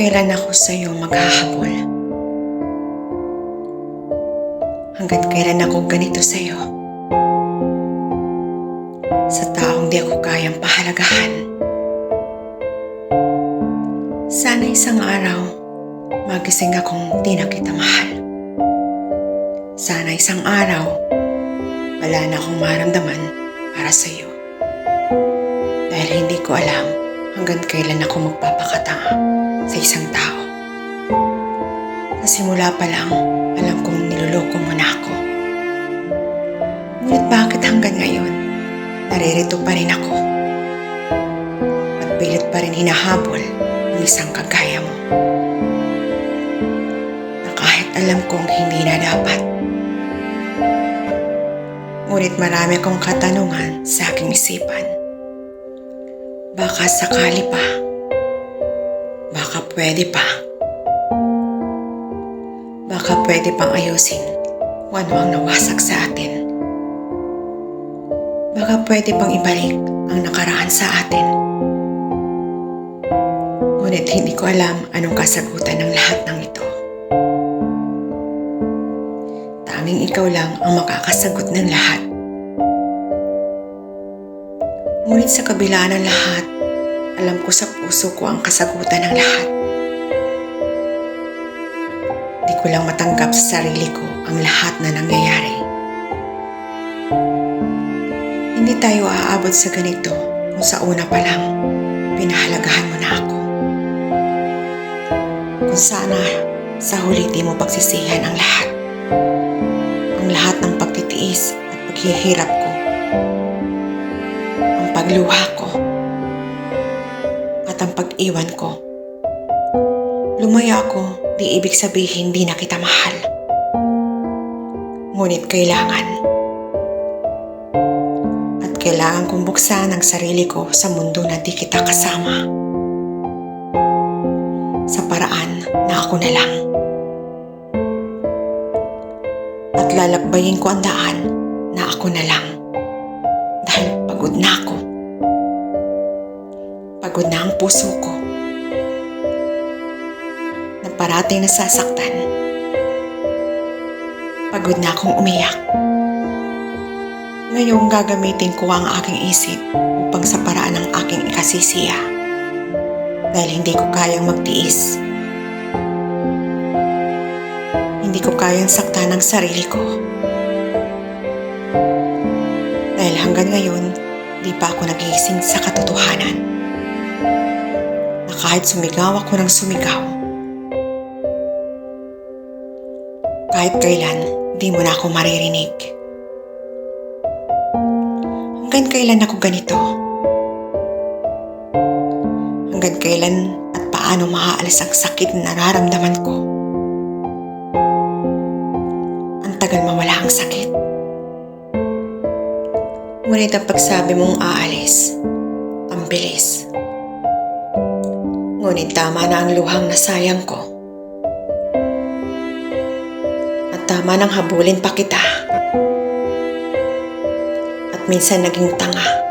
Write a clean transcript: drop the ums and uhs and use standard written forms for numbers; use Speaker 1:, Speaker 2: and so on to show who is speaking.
Speaker 1: kailan ako sa'yo maghahabol? Hanggang kailan ako ganito sa'yo? Sa taong di ako kayang pahalagahan. Sana isang araw, magising akong di na kita mahal. Sana isang araw, wala na akong maramdaman para sa'yo. Dahil hindi ko alam hanggang kailan ako magpapakatanga sa isang tao. Sa simula pa lang, alam kong niloloko mo na ako. Ngunit bakit hanggang ngayon, naririto pa rin ako? At pilit pa rin hinahabol ang isang kagaya mo. Na kahit alam kong hindi na dapat. Ngunit marami akong katanungan sa aking isipan. Baka sakali pa. Baka pwede pa. Baka pwede pang ayusin kung ano ang nawasak sa atin. Baka pwede pang ibalik ang nakaraan sa atin. Ngunit hindi ko alam anong kasagutan ng lahat ng ito. Tanging ikaw lang ang makakasagot ng lahat. Ngunit sa kabila ng lahat, alam ko sa puso ko ang kasagutan ng lahat. Di ko lang matanggap sa sarili ko ang lahat na nangyayari. Hindi tayo aabot sa ganito kung sa una pa lang pinahalagahan mo na ako. Kung sana sa huli di mo pagsisihan ang lahat. Ang lahat ng pagtitiis at paghihirap ko. Ang pagluha ko. At ang pag-iwan ko. Lumaya ako, di ibig sabihin di na kita mahal. Ngunit kailangan. At kailangan kong buksan ang sarili ko sa mundo na di kita kasama. Sa paraan na ako na lang. At lalakbayin ko ang daan na ako na lang. Dahil pagod na ako. Pagod na ang puso ko. Na parating nasasaktan. Pagod na akong umiyak. Ngayong gagamitin ko ang aking isip upang sa paraan ng aking ikasisiya. Dahil hindi ko kayang magtiis. Hindi ko kayang saktan ang sarili ko. Dahil hanggang ngayon, di pa ako nagising sa katotohanan. Na kahit sumigaw ako ng sumigaw, kahit kailan, di mo na ako maririnig. Hanggang kailan ako ganito? Hanggang kailan at paano maaalis ang sakit na nararamdaman ko? Ang tagal mawala ang sakit. Ngunit ang pagsabi mong aalis, ang bilis. Ngunit tama na ang luhang nasayang ko. At tama nang habulin pa kita. At minsan naging tanga.